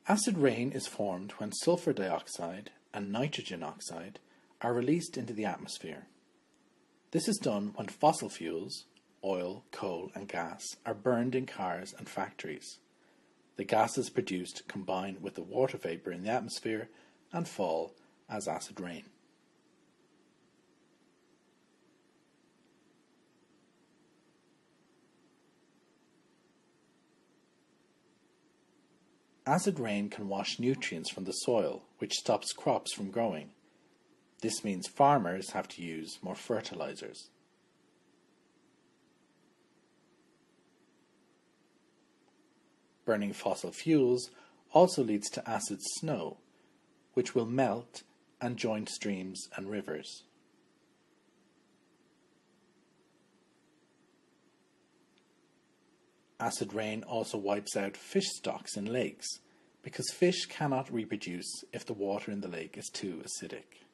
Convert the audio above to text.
Acid rain is formed when sulfur dioxide and nitrogen oxide are released into the atmosphere. This is done when fossil fuels, oil, coal and gas, are burned in cars and factories. The gases produced combine with the water vapour in the atmosphere and fall as acid rain. Acid rain can wash nutrients from the soil, which stops crops from growing. This means farmers have to use more fertilizers. Burning fossil fuels also leads to acid snow, which will melt and join streams and rivers. Acid rain also wipes out fish stocks in lakes because fish cannot reproduce if the water in the lake is too acidic.